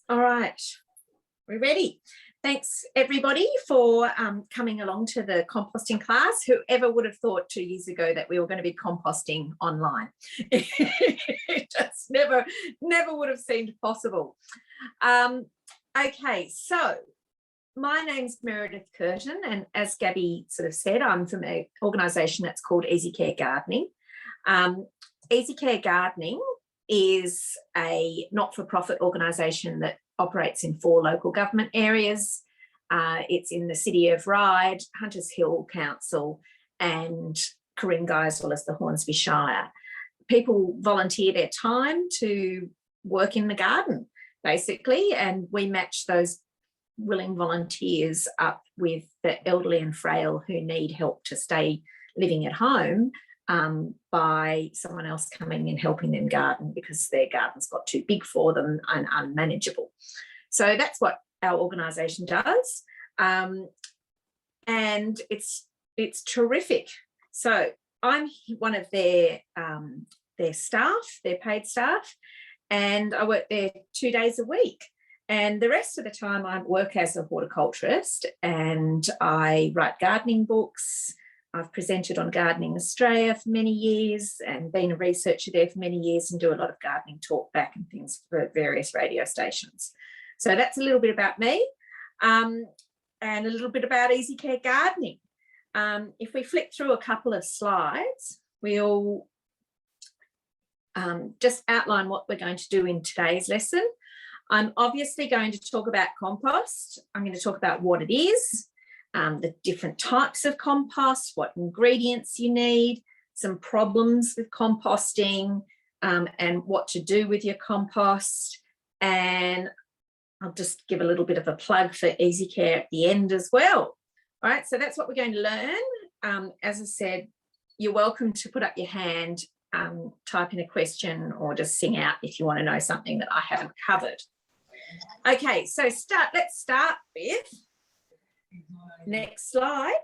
All right, we're ready. Thanks everybody for coming along to the composting class. Whoever would have thought 2 years ago that we were going to be composting online? It just never would have seemed possible. Okay, so my name's Meredith Curtin, and as Gabby sort of said, I'm from an organisation that's called Easy Care Gardening. Easy Care Gardening is a not-for-profit organisation that operates in 4 local government areas. It's in the City of Ryde, Hunters Hill Council and Ku-ring-gai, as well as the Hornsby Shire. People volunteer their time to work in the garden, basically, and we match those willing volunteers up with the elderly and frail who need help to stay living at home by someone else coming and helping them garden because their garden's got too big for them and unmanageable. So that's what our organisation does, and it's terrific. So I'm one of their staff, their paid staff, and I work there 2 days a week. And the rest of the time I work as a horticulturist and I write gardening books. I've presented on Gardening Australia for many years and been a researcher there for many years and do a lot of gardening talk back and things for various radio stations. So that's a little bit about me and a little bit about Easy Care Gardening. If we flick through a couple of slides, we'll just outline what we're going to do in today's lesson. I'm obviously going to talk about compost. I'm going to talk about what it is, the different types of compost, what ingredients you need, some problems with composting, and what to do with your compost. And I'll just give a little bit of a plug for Easy Care at the end as well. All right, so that's what we're going to learn. As I said, you're welcome to put up your hand, type in a question, or just sing out if you want to know something that I haven't covered. Okay, so let's start with, next slide.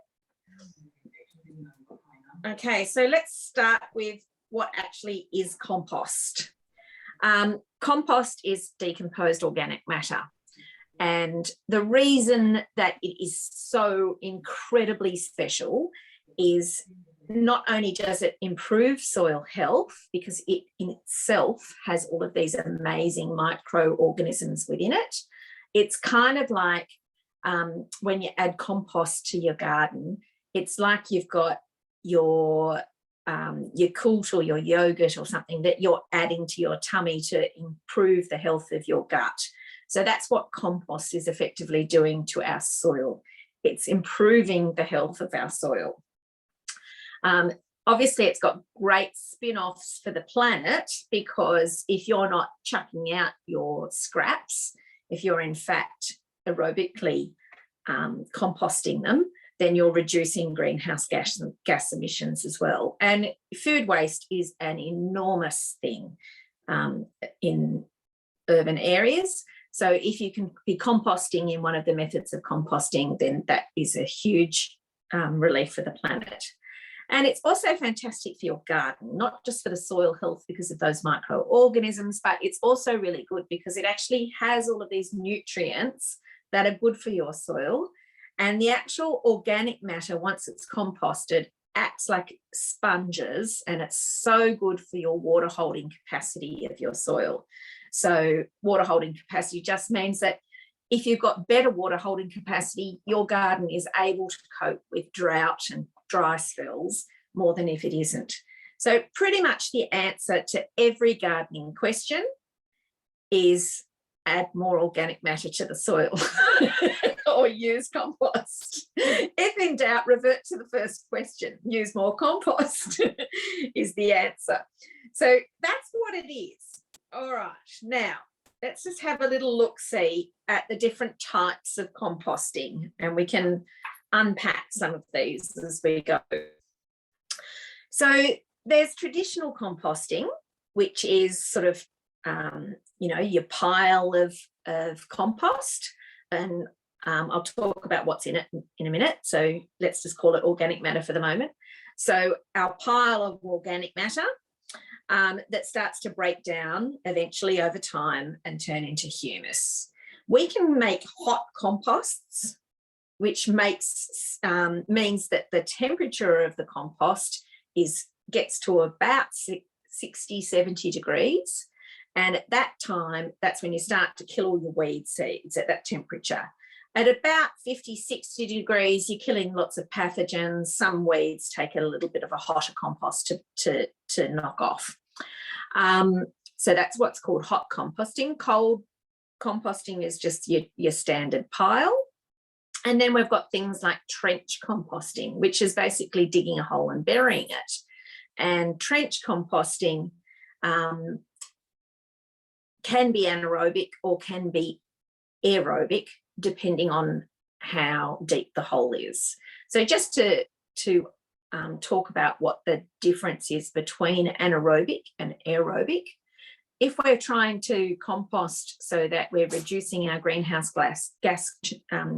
Okay, so let's start with what actually is compost. Compost is decomposed organic matter. And the reason that it is so incredibly special is not only does it improve soil health, because it in itself has all of these amazing microorganisms within it. It's kind of like when you add compost to your garden, it's like you've got your yakult or your yogurt or something that you're adding to your tummy to improve the health of your gut. So that's what compost is effectively doing to our soil. It's improving the health of our soil. Obviously, it's got great spin-offs for the planet, because if you're not chucking out your scraps, if you're in fact aerobically composting them, then you're reducing greenhouse gas emissions as well. And food waste is an enormous thing in urban areas. So if you can be composting in one of the methods of composting, then that is a huge relief for the planet. And it's also fantastic for your garden, not just for the soil health because of those microorganisms, but it's also really good because it actually has all of these nutrients that are good for your soil. And the actual organic matter, once it's composted, acts like sponges, and it's so good for your water holding capacity of your soil. So water holding capacity just means that if you've got better water holding capacity, your garden is able to cope with drought and dry spells more than if it isn't. So pretty much the answer to every gardening question is add more organic matter to the soil or use compost. If in doubt, revert to the first question. Use more compost is the answer. So that's what it is. All right, now let's just have a little look-see at the different types of composting, and we can unpack some of these as we go. So there's traditional composting, which is sort of, your pile of compost, and I'll talk about what's in it in a minute. So let's just call it organic matter for the moment. So our pile of organic matter that starts to break down eventually over time and turn into humus. We can make hot composts, which means that the temperature of the compost gets to about 60, 70 degrees. And at that time, that's when you start to kill all your weed seeds at that temperature. At about 50, 60 degrees, you're killing lots of pathogens. Some weeds take a little bit of a hotter compost to knock off. So that's what's called hot composting. Cold composting is just your standard pile. And then we've got things like trench composting, which is basically digging a hole and burying it. And trench composting can be anaerobic or can be aerobic, depending on how deep the hole is. So just to talk about what the difference is between anaerobic and aerobic. If we're trying to compost so that we're reducing our greenhouse gas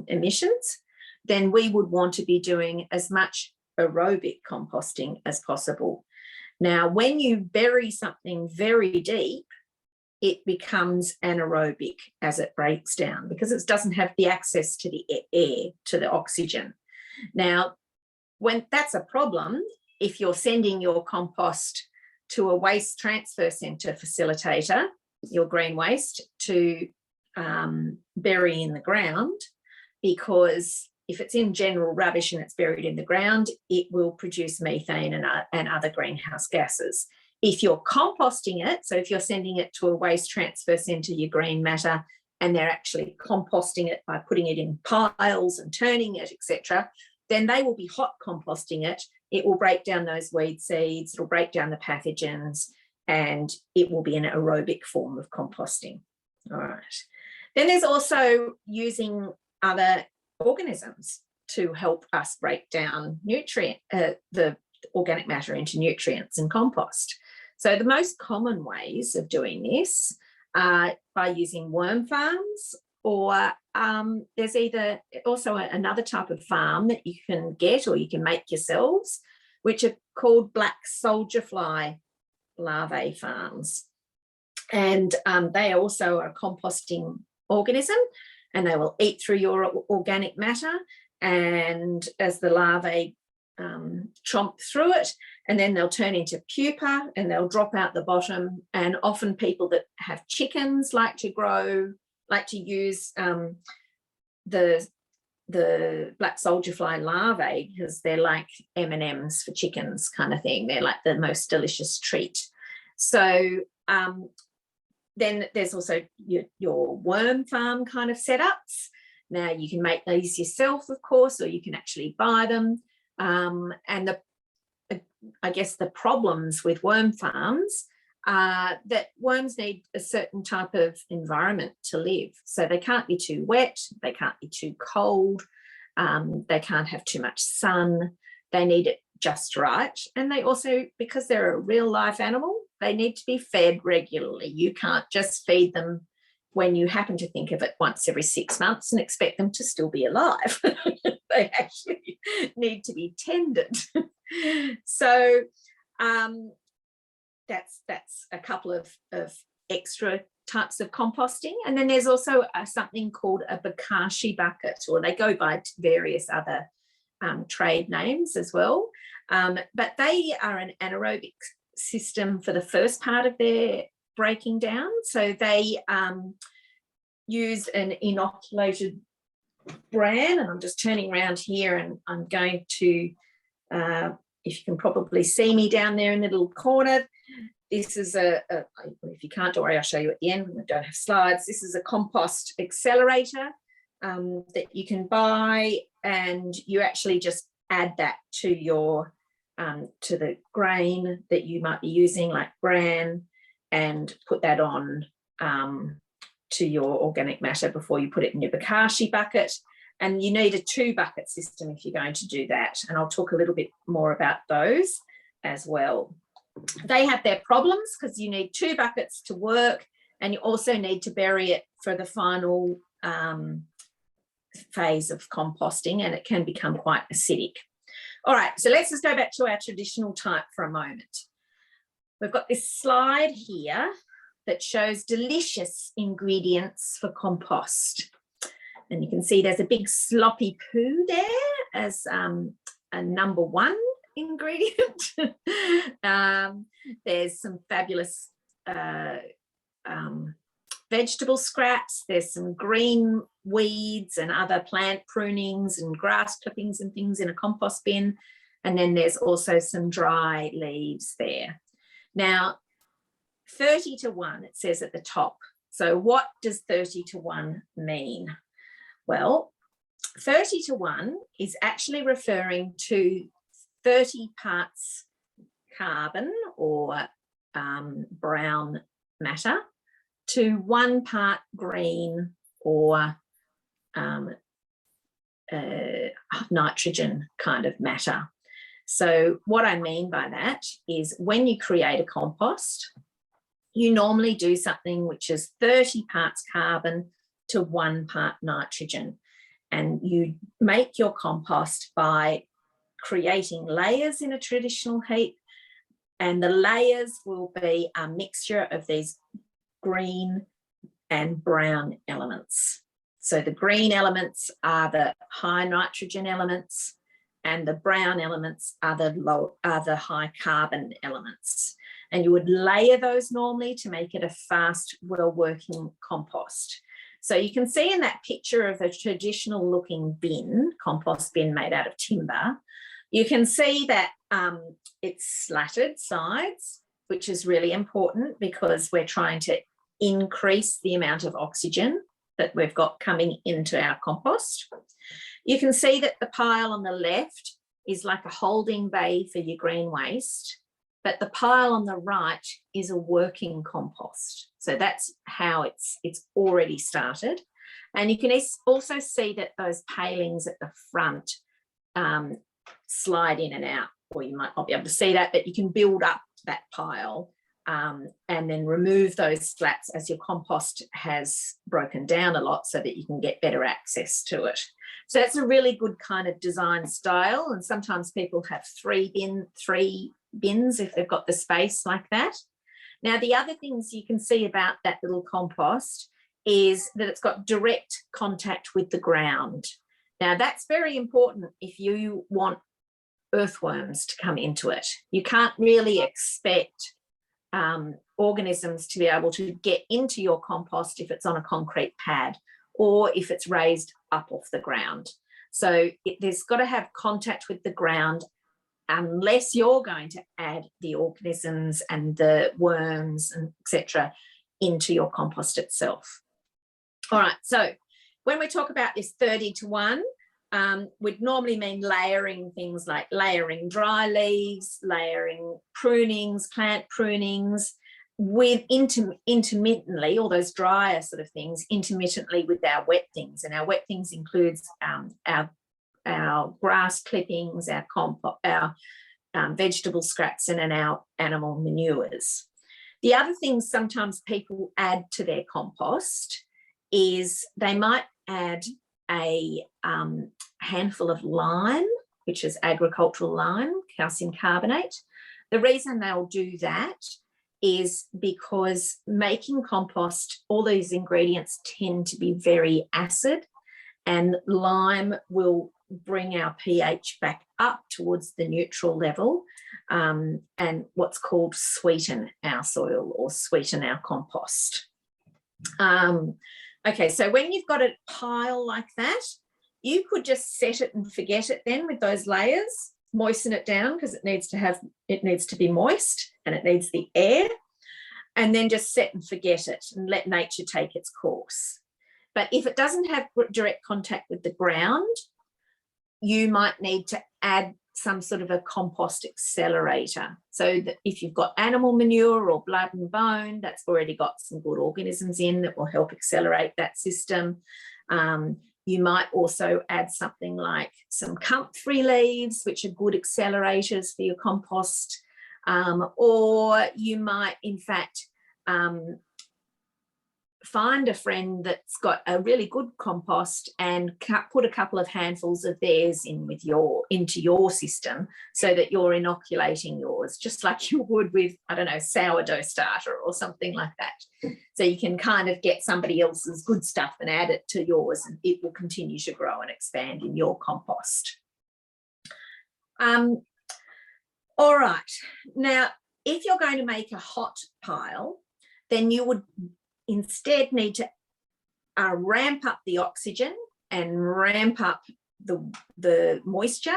emissions, then we would want to be doing as much aerobic composting as possible. Now, when you bury something very deep, it becomes anaerobic as it breaks down because it doesn't have the access to the air, to the oxygen. Now, when that's a problem, if you're sending your compost to a waste transfer centre facilitator, your green waste, to bury in the ground, because if it's in general rubbish and it's buried in the ground, it will produce methane and other greenhouse gases. If you're composting it, so if you're sending it to a waste transfer centre, your green matter, and they're actually composting it by putting it in piles and turning it, etc., then they will be hot composting it. It will break down those weed seeds, it'll break down the pathogens, and it will be an aerobic form of composting. All right. Then there's also using other organisms to help us break down the organic matter into nutrients and compost. So the most common ways of doing this are by using worm farms, or there's either also another type of farm that you can get or you can make yourselves, which are called black soldier fly larvae farms. And they also are a composting organism, and they will eat through your organic matter, and as the larvae chomp through it, and then they'll turn into pupa and they'll drop out the bottom. And often people that have chickens like to use the black soldier fly larvae, because they're like M&Ms for chickens kind of thing. They're like the most delicious treat. So then there's also your worm farm kind of setups. Now you can make these yourself, of course, or you can actually buy them. And I guess the problems with worm farms are that worms need a certain type of environment to live. So they can't be too wet, they can't be too cold, they can't have too much sun, they need it just right. And they also, because they're a real life animal, they need to be fed regularly. You can't just feed them when you happen to think of it once every 6 months and expect them to still be alive. They actually need to be tended. So that's a couple of extra types of composting. And then there's also something called a bokashi bucket, or they go by various other trade names as well. But they are an anaerobic system for the first part of their breaking down. So they use an inoculated bran, and I'm just turning around here and I'm going to, if you can probably see me down there in the little corner, this is if you can't, don't worry, I'll show you at the end when I don't have slides. This is a compost accelerator that you can buy, and you actually just add that to your to the grain that you might be using, like bran, and put that on to your organic matter before you put it in your bokashi bucket. And you need a 2-bucket system if you're going to do that, and I'll talk a little bit more about those as well. They have their problems because you need 2 buckets to work, and you also need to bury it for the final phase of composting, and it can become quite acidic. All right, so let's just go back to our traditional type for a moment. We've got this slide here that shows delicious ingredients for compost. And you can see there's a big sloppy poo there as a number one ingredient. There's some fabulous vegetable scraps. There's some green weeds and other plant prunings and grass clippings and things in a compost bin. And then there's also some dry leaves there. Now, 30 to 1, it says at the top. So what does 30 to 1 mean? Well, 30 to 1 is actually referring to 30 parts carbon or brown matter to 1 part green or nitrogen kind of matter. So what I mean by that is when you create a compost, you normally do something which is 30 parts carbon to 1 part nitrogen. And you make your compost by creating layers in a traditional heap. And the layers will be a mixture of these green and brown elements. So the green elements are the high nitrogen elements, and the brown elements are the high carbon elements. And you would layer those normally to make it a fast, well-working compost. So you can see in that picture of a traditional looking bin, compost bin made out of timber, you can see that it's slatted sides, which is really important because we're trying to increase the amount of oxygen that we've got coming into our compost. You can see that the pile on the left is like a holding bay for your green waste, but the pile on the right is a working compost. So that's how it's already started. And you can also see that those palings at the front slide in and out, or you might not be able to see that, but you can build up that pile and then remove those slats as your compost has broken down a lot so that you can get better access to it. So that's a really good kind of design style. And sometimes people have three bins if they've got the space like that. Now, the other things you can see about that little compost is that it's got direct contact with the ground. Now, that's very important if you want earthworms to come into it. You can't really expect organisms to be able to get into your compost if it's on a concrete pad or if it's raised up off the ground. So there's got to have contact with the ground unless you're going to add the organisms and the worms and etc. into your compost itself. All right, so when we talk about this 30 to 1, would normally mean layering things like layering dry leaves, layering prunings, plant prunings, with intermittently, all those drier sort of things, intermittently with our wet things. And our wet things includes our grass clippings, our vegetable scraps, and our animal manures. The other things sometimes people add to their compost is they might add a handful of lime, which is agricultural lime, calcium carbonate. The reason they'll do that is because making compost, all these ingredients tend to be very acid, and lime will bring our pH back up towards the neutral level and what's called sweeten our soil or sweeten our compost. Okay, so when you've got a pile like that, you could just set it and forget it then with those layers, moisten it down because it needs to be moist and it needs the air, and then just set and forget it and let nature take its course. But if it doesn't have direct contact with the ground, you might need to add some sort of a compost accelerator. So that if you've got animal manure or blood and bone, that's already got some good organisms in that will help accelerate that system. You might also add something like some comfrey leaves, which are good accelerators for your compost. Or you might, in fact, find a friend that's got a really good compost and put a couple of handfuls of theirs into your system, so that you're inoculating yours, just like you would with, I don't know, sourdough starter or something like that. So you can kind of get somebody else's good stuff and add it to yours, and it will continue to grow and expand in your compost. All right. Now, if you're going to make a hot pile, then you would instead need to ramp up the oxygen and ramp up the moisture.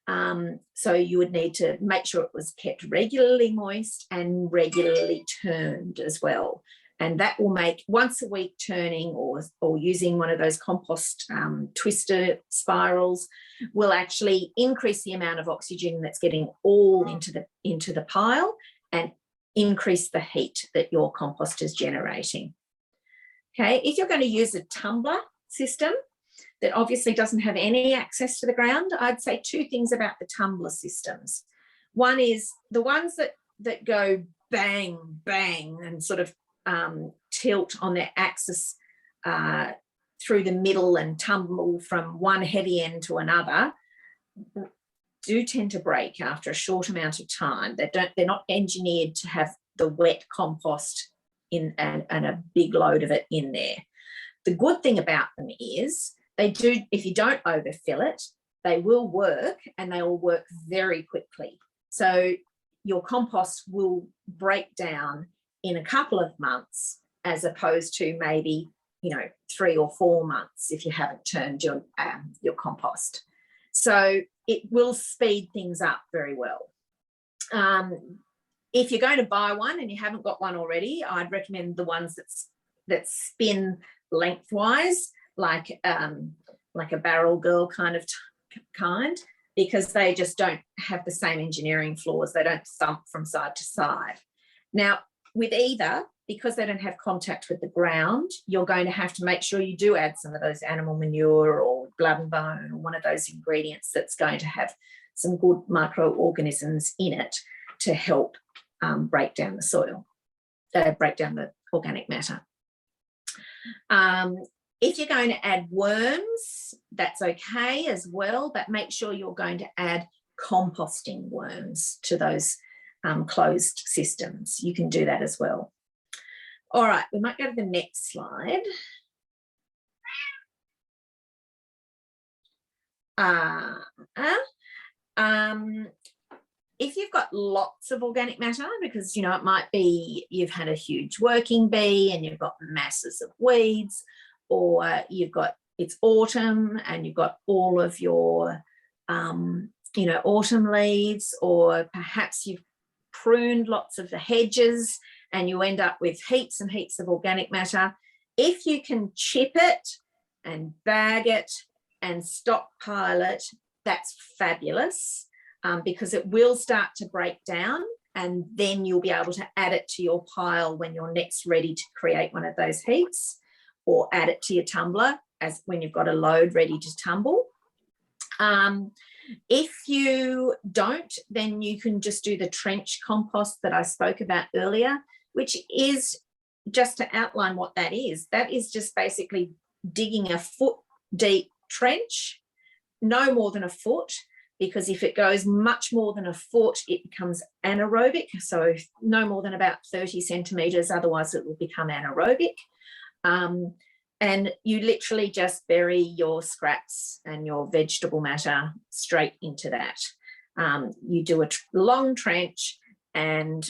So you would need to make sure it was kept regularly moist and regularly turned as well. And that will make once a week turning or using one of those compost twister spirals will actually increase the amount of oxygen that's getting all into the pile and increase the heat that your compost is generating. Okay, if you're going to use a tumbler system that obviously doesn't have any access to the ground, I'd say two things about the tumbler systems. One is the ones that go bang, bang and sort of tilt on their axis through the middle and tumble from one heavy end to another do tend to break after a short amount of time. They're not engineered to have the wet compost in and a big load of it in there. The good thing about them is they do, if you don't overfill it, they will work, and they will work very quickly. So your compost will break down in a couple of months, as opposed to maybe 3 or 4 months if you haven't turned your compost. So it will speed things up very well. If you're going to buy one and you haven't got one already, I'd recommend the ones that spin lengthwise, like a barrel girl kind, because they just don't have the same engineering flaws. They don't thump from side to side. Now, with either, because they don't have contact with the ground, you're going to have to make sure you do add some of those animal manure or blood and bone, or one of those ingredients that's going to have some good microorganisms in it to help break down the soil, break down the organic matter. If you're going to add worms, that's okay as well, but make sure you're going to add composting worms to those closed systems. You can do that as well. All right, we might go to the next slide. If you've got lots of organic matter, because it might be you've had a huge working bee and you've got masses of weeds, or it's autumn and you've got all of your autumn leaves, or perhaps you've pruned lots of the hedges and you end up with heaps and heaps of organic matter. If you can chip it and bag it and stockpile it, that's fabulous, because it will start to break down, and then you'll be able to add it to your pile when you're next ready to create one of those heaps, or add it to your tumbler as when you've got a load ready to tumble. If you don't, then you can just do the trench compost that I spoke about earlier, which is, just to outline what that is just basically digging a foot deep trench, no more than a foot, because if it goes much more than a foot, it becomes anaerobic. So no more than about 30 centimetres, otherwise it will become anaerobic. And you literally just bury your scraps and your vegetable matter straight into that. You do a long trench, and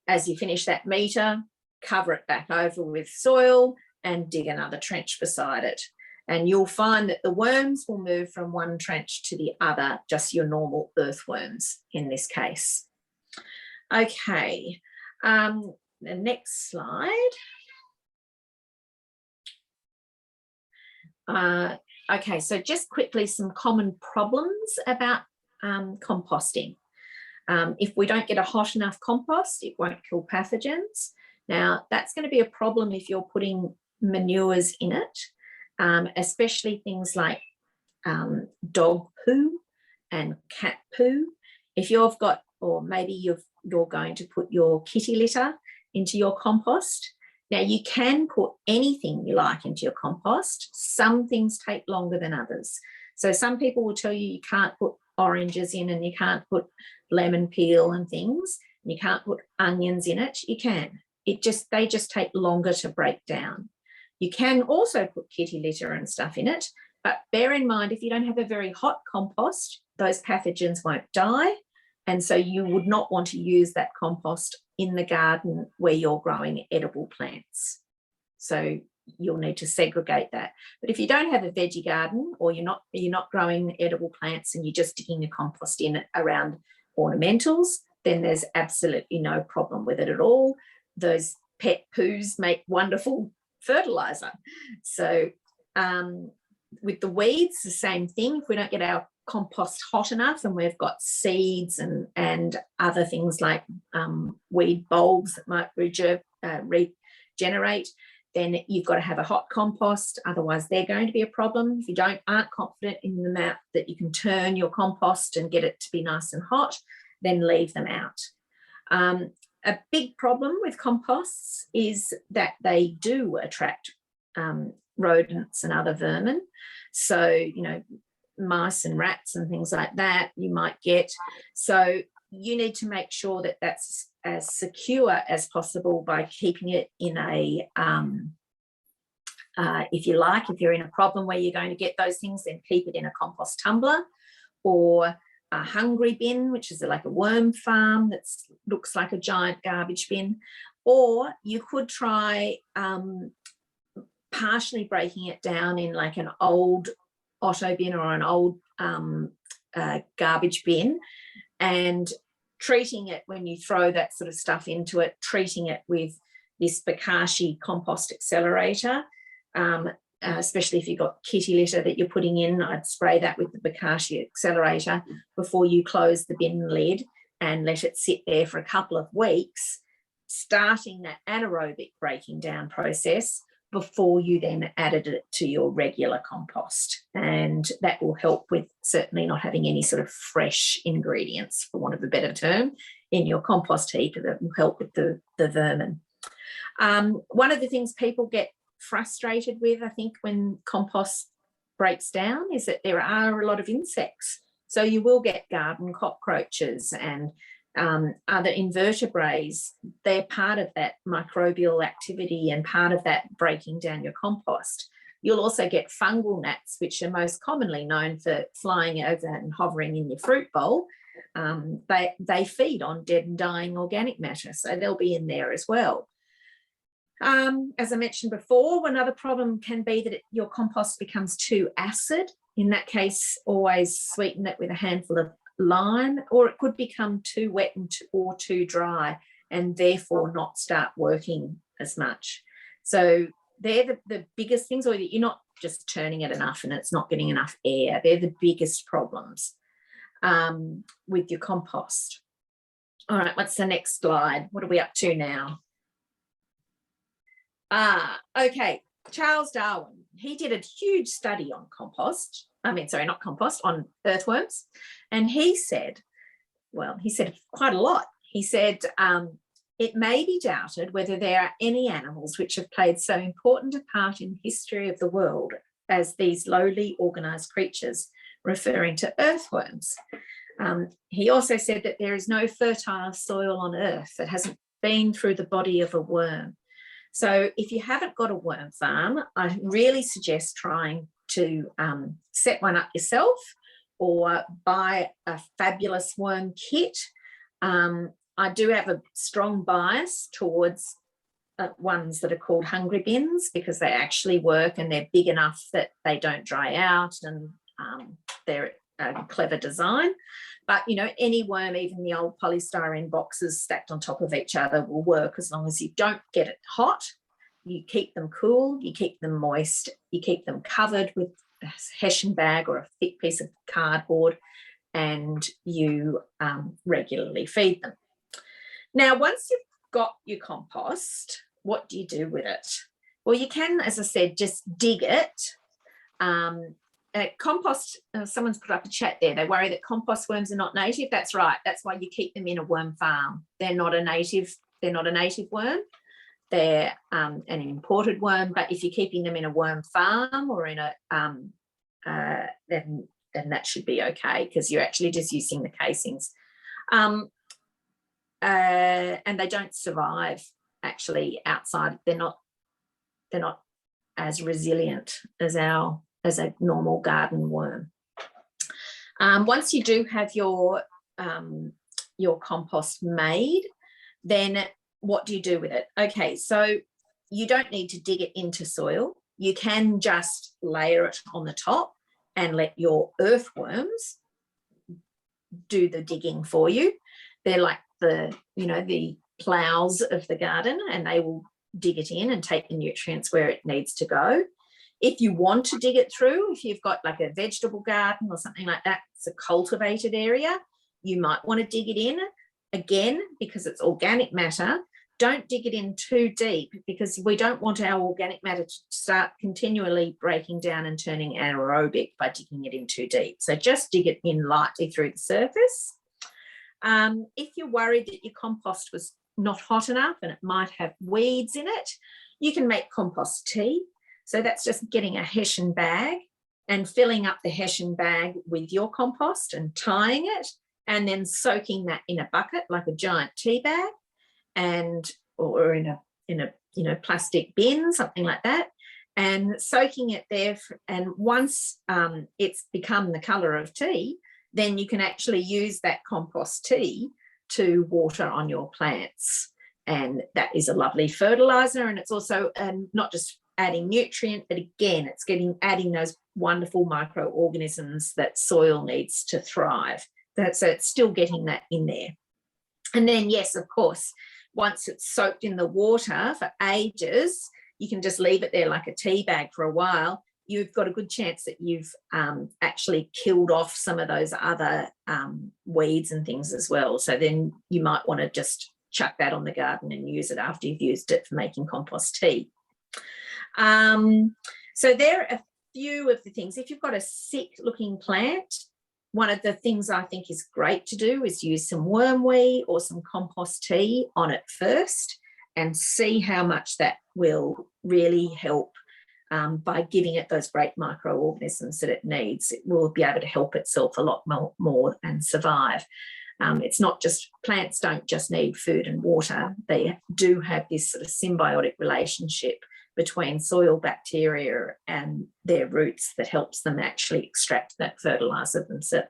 as you finish that metre, cover it back over with soil and dig another trench beside it. And you'll find that the worms will move from one trench to the other, just your normal earthworms in this case. Okay, the next slide. Okay, so just quickly, some common problems about composting. If we don't get a hot enough compost, it won't kill pathogens. Now, that's going to be a problem if you're putting manures in it, especially things like dog poo and cat poo. If you've got, or maybe you're going to put your kitty litter into your compost, Now, you can put anything you like into your compost. Some things take longer than others. So some people will tell you can't put oranges in and you can't put lemon peel and things. And you can't put onions in it. You can. They just take longer to break down. You can also put kitty litter and stuff in it, but bear in mind, if you don't have a very hot compost, those pathogens won't die. And so you would not want to use that compost in the garden where you're growing edible plants. So you'll need to segregate that. But if you don't have a veggie garden, or you're not growing edible plants and you're just sticking the compost in around ornamentals, then there's absolutely no problem with it at all. Those pet poos make wonderful fertilizer. So with the weeds, the same thing. If we don't get our compost hot enough and we've got seeds and other things like weed bulbs that might regenerate, then you've got to have a hot compost. Otherwise, they're going to be a problem. If you aren't confident in the amount that you can turn your compost and get it to be nice and hot, then leave them out. A big problem with composts is that they do attract rodents and other vermin. So, mice and rats and things like that you might get. So you need to make sure that that's as secure as possible by keeping it in a, if you're in a problem where you're going to get those things, then keep it in a compost tumbler or a hungry bin, which is like a worm farm that looks like a giant garbage bin. Or you could try partially breaking it down in like an old Otto bin or an old garbage bin, and treating it when you throw that sort of stuff into it, treating it with this Bokashi compost accelerator, especially if you've got kitty litter that you're putting in. I'd spray that with the Bokashi accelerator before you close the bin lid and let it sit there for a couple of weeks, starting that anaerobic breaking down process before you then added it to your regular compost. And that will help with certainly not having any sort of fresh ingredients, for want of a better term, in your compost heap that will help with the vermin. One of the things people get frustrated with, I think, when compost breaks down is that there are a lot of insects. So you will get garden cockroaches and other invertebrates. They're part of that microbial activity and part of that breaking down your compost. You'll also get fungal gnats, which are most commonly known for flying over and hovering in your fruit bowl. They feed on dead and dying organic matter, so they'll be in there as well. As I mentioned before, another problem can be that your compost becomes too acid. In that case, always sweeten it with a handful of lime, or it could become too wet or too dry and therefore not start working as much. So they're the biggest things, or you're not just turning it enough and it's not getting enough air. They're the biggest problems with your compost. All right, what's the next slide? What are we up to now? Okay, Charles Darwin, he did a huge study on on earthworms. And he said quite a lot. He said, it may be doubted whether there are any animals which have played so important a part in the history of the world as these lowly organised creatures, referring to earthworms. He also said that there is no fertile soil on earth that hasn't been through the body of a worm. So if you haven't got a worm farm, I really suggest trying to set one up yourself or buy a fabulous worm kit. I do have a strong bias towards ones that are called hungry bins because they actually work and they're big enough that they don't dry out, and they're a clever design. But, any worm, even the old polystyrene boxes stacked on top of each other, will work as long as you don't get it hot. You keep them cool, you keep them moist, you keep them covered with a hessian bag or a thick piece of cardboard, and you regularly feed them. Now, once you've got your compost, what do you do with it? Well, you can, as I said, just dig it. Compost, someone's put up a chat there. They worry that compost worms are not native. That's right. That's why you keep them in a worm farm. They're not a native worm. they're an imported worm, but if you're keeping them in a worm farm or in a then that should be okay, because you're actually just using the casings. And they don't survive actually outside. They're not as resilient as a normal garden worm. Once you do have your compost made, then what do you do with it? Okay, so you don't need to dig it into soil. You can just layer it on the top and let your earthworms do the digging for you. They're like the plows of the garden, and they will dig it in and take the nutrients where it needs to go. If you want to dig it through, if you've got like a vegetable garden or something like that, it's a cultivated area, you might want to dig it in. Again, because it's organic matter, don't dig it in too deep, because we don't want our organic matter to start continually breaking down and turning anaerobic by digging it in too deep. So just dig it in lightly through the surface. If you're worried that your compost was not hot enough and it might have weeds in it, you can make compost tea. So that's just getting a hessian bag and filling up the hessian bag with your compost and tying it, and then soaking that in a bucket like a giant tea bag, or in a plastic bin, something like that, and soaking it there. And once it's become the colour of tea, then you can actually use that compost tea to water on your plants, and that is a lovely fertilizer. And it's also not just adding nutrient, but again, it's adding those wonderful microorganisms that soil needs to thrive. So it's still getting that in there. And then, yes, of course, once it's soaked in the water for ages, you can just leave it there like a tea bag for a while. You've got a good chance that you've actually killed off some of those other weeds and things as well. So then you might want to just chuck that on the garden and use it after you've used it for making compost tea. So there are a few of the things. If you've got a sick looking plant, one of the things I think is great to do is use some wormweed or some compost tea on it first and see how much that will really help. By giving it those great microorganisms that it needs, it will be able to help itself a lot more and survive. It's not just, plants don't just need food and water. They do have this sort of symbiotic relationship between soil bacteria and their roots that helps them actually extract that fertilizer themselves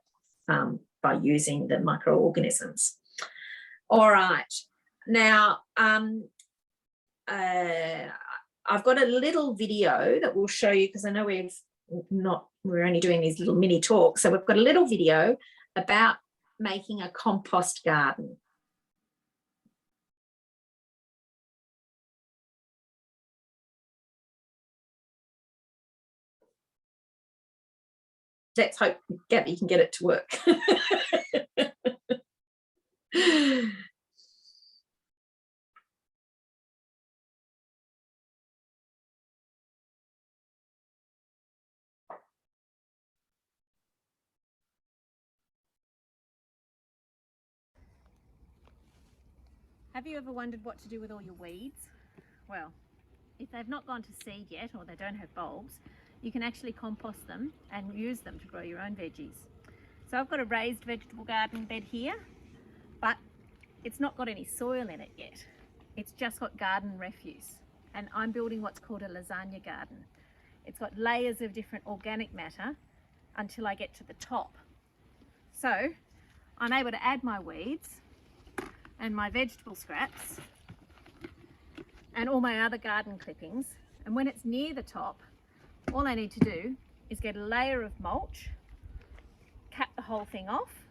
by using the microorganisms. All right. Now, I've got a little video that we'll show you, because I know we're only doing these little mini talks. So we've got a little video about making a compost garden. Let's hope, Gabby, can get it to work. Have you ever wondered what to do with all your weeds? Well, if they've not gone to seed yet, or they don't have bulbs, you can actually compost them and use them to grow your own veggies. So I've got a raised vegetable garden bed here, but it's not got any soil in it yet. It's just got garden refuse. And I'm building what's called a lasagna garden. It's got layers of different organic matter until I get to the top. So I'm able to add my weeds and my vegetable scraps and all my other garden clippings, and when it's near the top, all I need to do is get a layer of mulch, cap the whole thing off,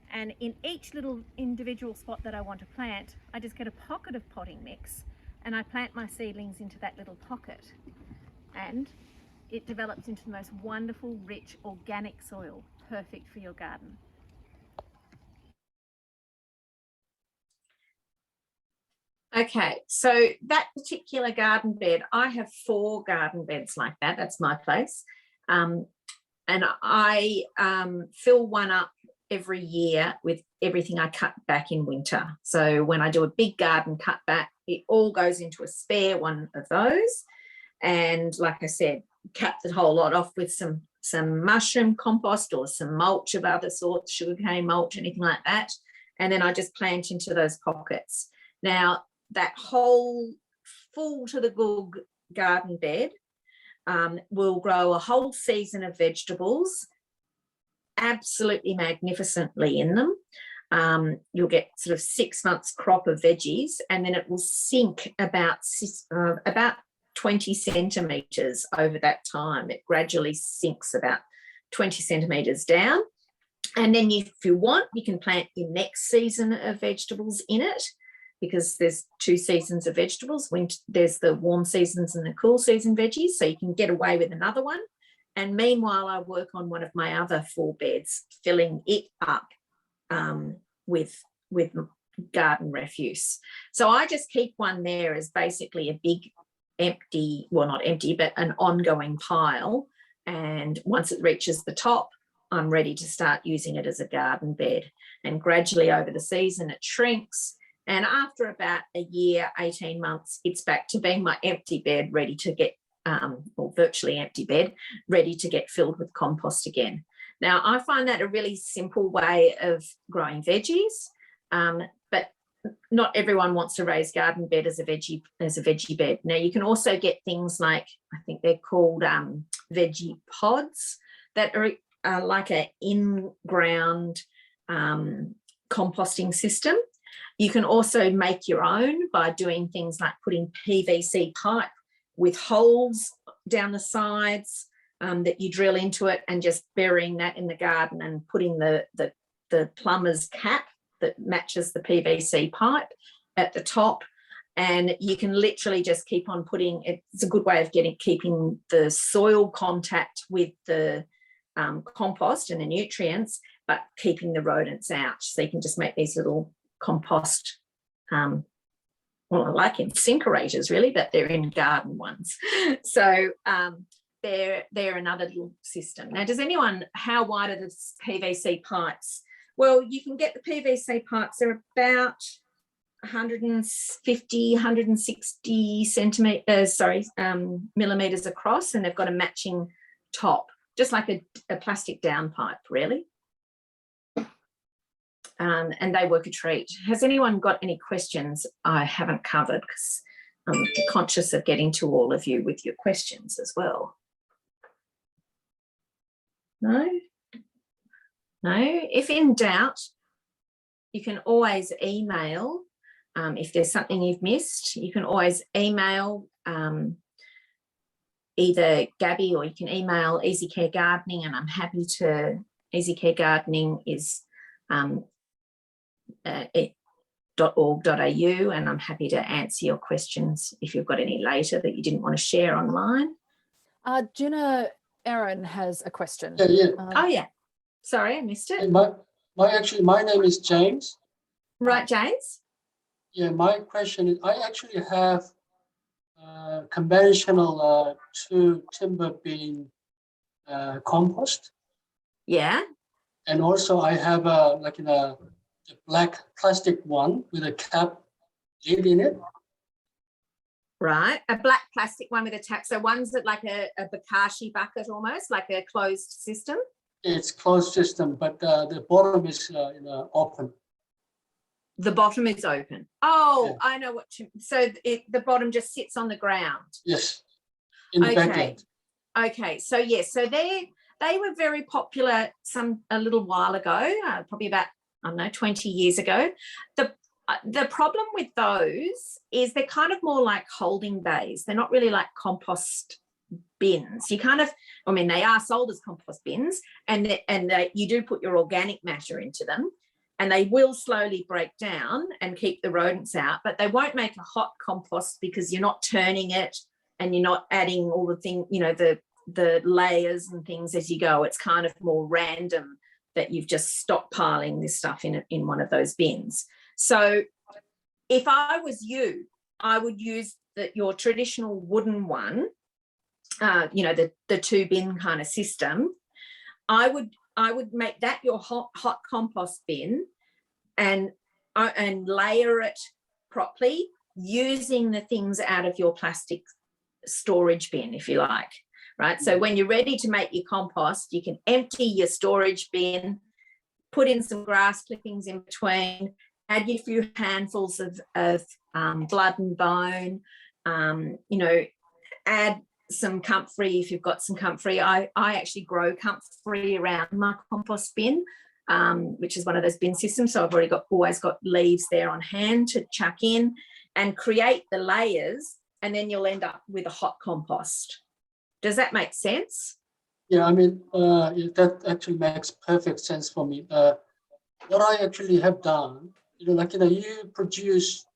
and in each little individual spot that I want to plant, I just get a pocket of potting mix and I plant my seedlings into that little pocket, and it develops into the most wonderful, rich, organic soil, perfect for your garden. Okay, so that particular garden bed, I have 4 garden beds like that. That's my place. And I fill one up every year with everything I cut back in winter. So when I do a big garden cutback, it all goes into a spare one of those. And like I said, cap the whole lot off with some mushroom compost or some mulch of other sorts, sugarcane mulch, anything like that. And then I just plant into those pockets. Now, that whole full to the gug garden bed will grow a whole season of vegetables absolutely magnificently in them. You'll get sort of 6 months crop of veggies, and then it will sink about 20 centimetres over that time. It gradually sinks about 20 centimetres down. And then if you want, you can plant your next season of vegetables in it, because there's 2 seasons of vegetables. There's the warm seasons and the cool season veggies, so you can get away with another one. And meanwhile, I work on one of my other 4 beds, filling it up with garden refuse. So I just keep one there as basically a big empty, well, not empty, but an ongoing pile. And once it reaches the top, I'm ready to start using it as a garden bed. And gradually over the season, it shrinks. And after about a year, 18 months, it's back to being my empty bed, ready to get, or virtually empty bed, ready to get filled with compost again. Now, I find that a really simple way of growing veggies, but not everyone wants to raise garden bed as a veggie bed. Now, you can also get things like, I think they're called veggie pods, that are like an in-ground composting system. You can also make your own by doing things like putting PVC pipe with holes down the sides that you drill into it, and just burying that in the garden and putting the plumber's cap that matches the PVC pipe at the top. And you can literally just keep on putting it. It's a good way of keeping the soil contact with the compost and the nutrients, but keeping the rodents out. So you can just make these little compost, well, I like incinerators really, but they're in garden ones. So they're another little system. Now, how wide are the PVC pipes? Well, you can get the PVC pipes, they're about 150, 160 millimeters across, and they've got a matching top, just like a plastic down pipe, really. And they work a treat. Has anyone got any questions I haven't covered? Because I'm conscious of getting to all of you with your questions as well. No? No? If in doubt, you can always email. If there's something you've missed, you can always email either Gabby, or you can email Easy Care Gardening, and I'm happy to. Easy Care Gardening is .org.au, and I'm happy to answer your questions if you've got any later that you didn't want to share online. Gina Aaron has a question. Yeah. Oh yeah, sorry, I missed it. My name is James. Right, James. Yeah, my question is, I actually have conventional 2 timber bin compost. Yeah. And also I have a black plastic one with a cap lid in it. Right, a black plastic one with a tap. So one's that like a Bokashi bucket, almost like a closed system. It's closed system, but the bottom is open. The bottom is open. Oh, yeah. I know what you. So the bottom just sits on the ground. Yes, in the backyard. Okay, so yes, so they were very popular a little while ago, probably about 20 years ago. The problem with those is they're kind of more like holding bays. They're not really like compost bins. They are sold as compost bins, and you do put your organic matter into them, and they will slowly break down and keep the rodents out, but they won't make a hot compost because you're not turning it and you're not adding all the things, the layers and things as you go. It's kind of more random that you've just stockpiling this stuff in one of those bins. So if I was you, I would use your traditional wooden one, the 2 bin kind of system. I would make that your hot compost bin and layer it properly using the things out of your plastic storage bin, if you like, right? So when you're ready to make your compost, you can empty your storage bin, put in some grass clippings in between, add a few handfuls of blood and bone, you know, add some comfrey if you've got some comfrey. I actually grow comfrey around my compost bin, which is one of those bin systems. So I've always got leaves there on hand to chuck in and create the layers, and then you'll end up with a hot compost. Does that make sense? Yeah, I mean, that actually makes perfect sense for me. What I actually have done, like, you produce,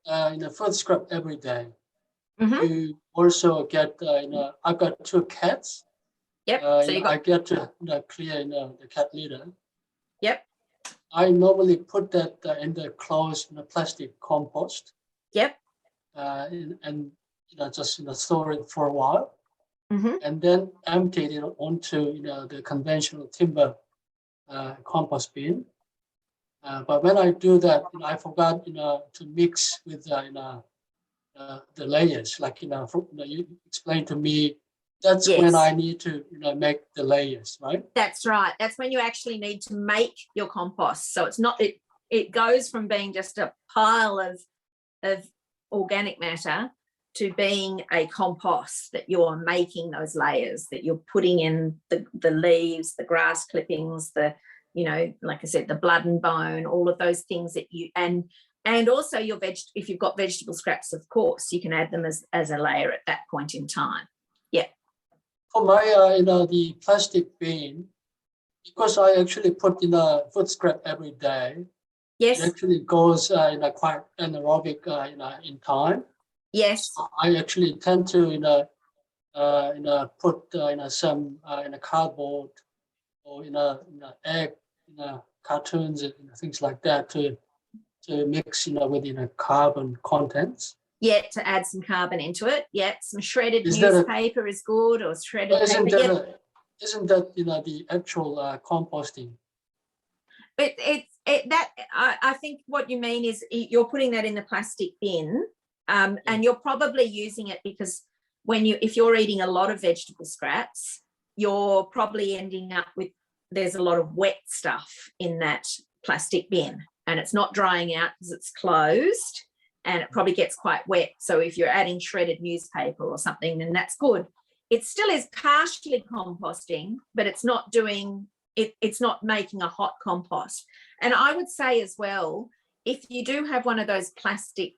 food scrap every day. Mm-hmm. You also get, I've got 2 cats. Yep. So I get to clear, the cat litter. Yep. I normally put that in the closed plastic compost. Yep. And just store it for a while, Mm-hmm. and then empty it onto the conventional timber compost bin. But when I do that, I forgot to mix with the layers. Like you explained to me, that's Yes. when I need to make the layers, right? That's right. That's when you actually need to make your compost. So it's not it goes from being just a pile of organic matter to being a compost, that you're making those layers, that you're putting in the leaves, the grass clippings, the, like I said, the blood and bone, all of those things that you, and also your if you've got vegetable scraps, of course, you can add them as a layer at that point in time. Yeah. For my, the plastic bin, because I actually put in a food scrap every day, Yes. it actually goes quite anaerobic in time. Yes. I actually tend to put some cardboard or egg cartoons and things like that to mix with carbon contents. Yeah, to add some carbon into it. Yeah, some shredded Is that newspaper is good, or shredded isn't paper. that isn't that the actual composting? I think what you mean is you're putting that in the plastic bin, and you're probably using it because if you're eating a lot of vegetable scraps, you're probably ending up with, there's a lot of wet stuff in that plastic bin, and it's not drying out because it's closed, and it probably gets quite wet. So if you're adding shredded newspaper or something, then that's good. It still is partially composting, but it's not doing it, it's not making a hot compost. And I would say as well, if you do have one of those plastic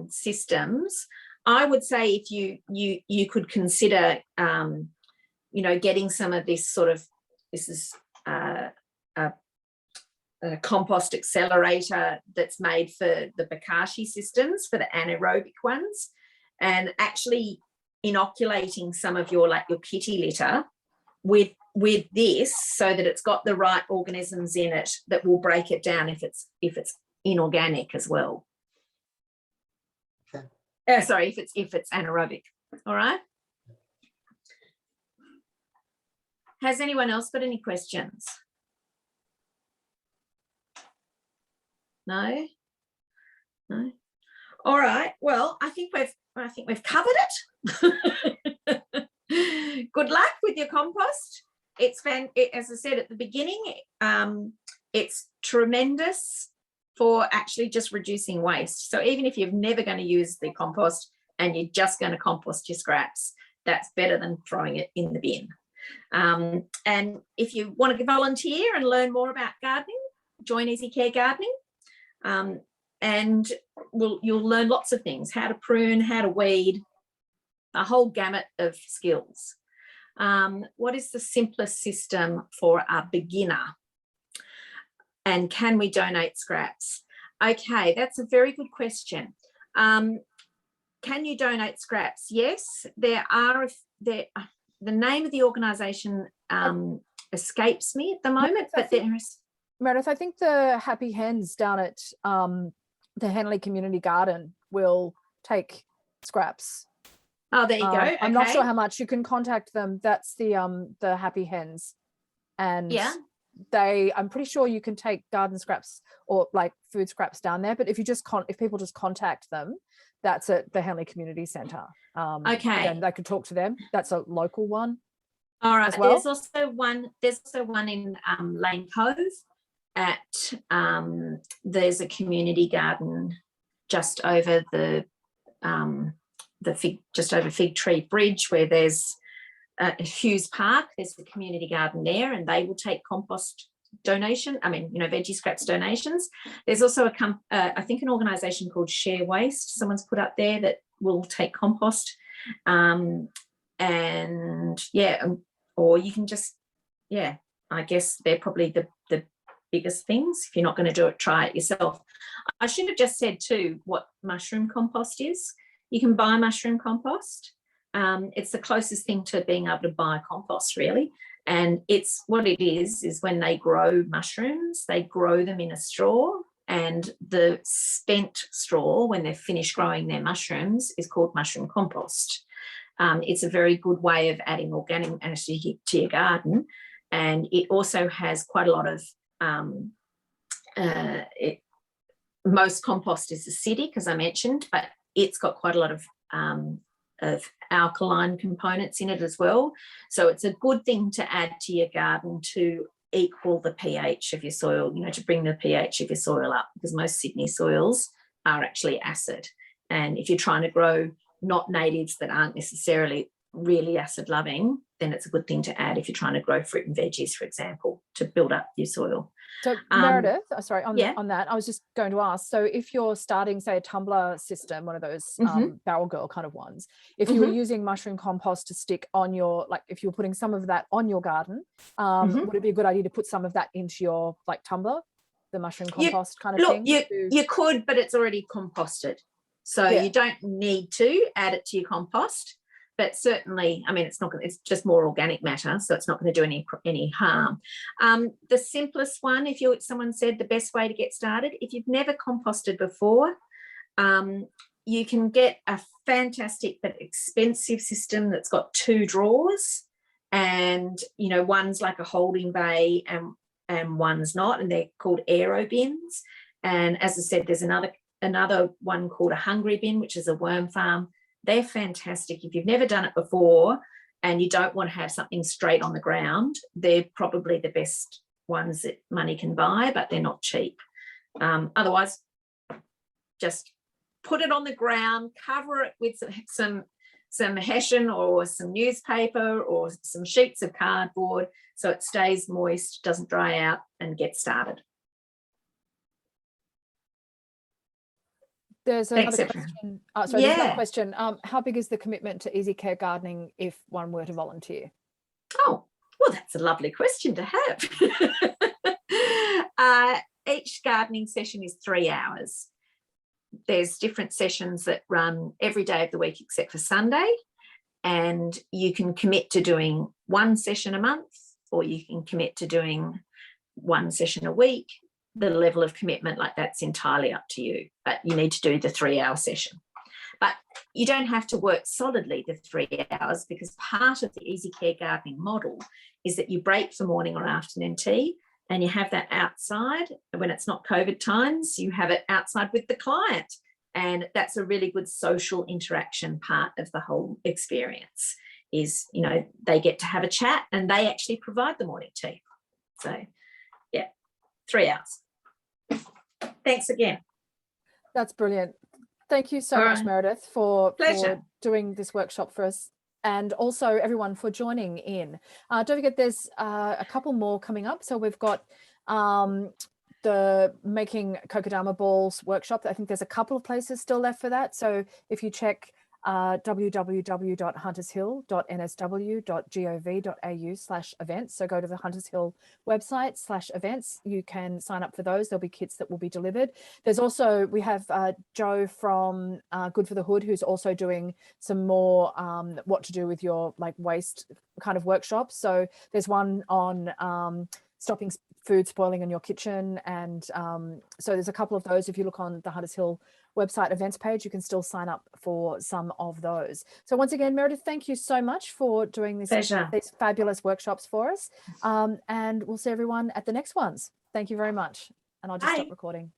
systems, I would say if you could consider getting some of this sort of, this is a compost accelerator that's made for the Bokashi systems, for the anaerobic ones, and actually inoculating some of your kitty litter with this, so that it's got the right organisms in it that will break it down if it's inorganic as well. Okay. Sorry, if it's anaerobic. All right. Has anyone else got any questions? No. All right. Well, I think we've covered it. Good luck with your compost. As I said at the beginning, it's tremendous for actually just reducing waste. So even if you're never going to use the compost and you're just going to compost your scraps, that's better than throwing it in the bin. And if you want to volunteer and learn more about gardening, join Easy Care Gardening, and you'll learn lots of things: how to prune, how to weed, a whole gamut of skills. What is the simplest system for a beginner? And can we donate scraps? Okay, that's a very good question. Can you donate scraps? Yes, there are. The name of the organisation escapes me at the moment, but there is. Meredith, I think the Happy Hens down at the Henley Community Garden will take scraps. Oh, there you go. Okay. I'm not sure how much. You can contact them. That's the Happy Hens, and yeah, I'm pretty sure you can take garden scraps or like food scraps down there, but if people just contact them, that's at the Henley Community Centre. Okay. Then they could talk to them. That's a local one. All right. As well. There's also one in Lane Cove at there's a community garden just over just over Fig Tree Bridge, where there's Hughes Park. There's a community garden there, and they will take compost donation. Veggie scraps donations. There's also I think an organisation called Share Waste. Someone's put up there that will take compost, or you can just, I guess they're probably the biggest things. If you're not going to do it, try it yourself. I should have just said too what mushroom compost is. You can buy mushroom compost. It's the closest thing to being able to buy compost, really. And it's what it is when they grow mushrooms, they grow them in a straw, and the spent straw, when they're finished growing their mushrooms, is called mushroom compost. It's a very good way of adding organic matter to your garden, and it also has quite a lot of most compost is acidic, as I mentioned, but it's got quite a lot of alkaline components in it as well. So it's a good thing to add to your garden to equal the pH of your soil, to bring the pH of your soil up, because most Sydney soils are actually acid. And if you're trying to grow not natives that aren't necessarily really acid loving, then it's a good thing to add if you're trying to grow fruit and veggies, for example, to build up your soil. So Meredith, on that, I was just going to ask, so if you're starting, say, a tumbler system, one of those barrel girl kind of ones, if you were using mushroom compost to stick on your, like if you were putting some of that on your garden, would it be a good idea to put some of that into your like tumbler, the mushroom compost kind of thing? You could, but it's already composted. So you don't need to add it to your compost. But certainly, it's just more organic matter, so it's not going to do any harm. The simplest one, someone said the best way to get started, if you've never composted before, you can get a fantastic but expensive system that's got 2 drawers, and one's like a holding bay and one's not, and they're called aero bins. And as I said, there's another one called a hungry bin, which is a worm farm. They're fantastic. If you've never done it before and you don't want to have something straight on the ground, they're probably the best ones that money can buy, but they're not cheap. Otherwise, just put it on the ground, cover it with some hessian or some newspaper or some sheets of cardboard so it stays moist, doesn't dry out, and get started. There's another question. There's another question. How big is the commitment to easy care gardening if one were to volunteer? Oh, well, that's a lovely question to have. Each gardening session is 3 hours. There's different sessions that run every day of the week except for Sunday, and you can commit to doing 1 session a month, or you can commit to doing 1 session a week. The level of commitment, like that's entirely up to you, but you need to do the 3-hour session. But you don't have to work solidly the 3 hours, because part of the easy care gardening model is that you break for morning or afternoon tea, and you have that outside. When it's not COVID times, you have it outside with the client, and that's a really good social interaction part of the whole experience. Is they get to have a chat, and they actually provide the morning tea. So 3 hours. Thanks again. That's brilliant. Thank you so much, Meredith, for doing this workshop for us, and also everyone for joining in. Don't forget, there's a couple more coming up. So we've got the making kokedama balls workshop. I think there's a couple of places still left for that. So if you check www.huntershill.nsw.gov.au/events. So go to the Hunters Hill website /events. You can sign up for those. There'll be kits that will be delivered. There's also, we have Joe from Good for the Hood, who's also doing some more what to do with your like waste kind of workshops. So there's one on stopping food spoiling in your kitchen. And so there's a couple of those. If you look on the Hunters Hill website events page, you can still sign up for some of those. So once again, Meredith, thank you so much for doing these fabulous workshops for us. And we'll see everyone at the next ones. Thank you very much. And I'll just stop recording.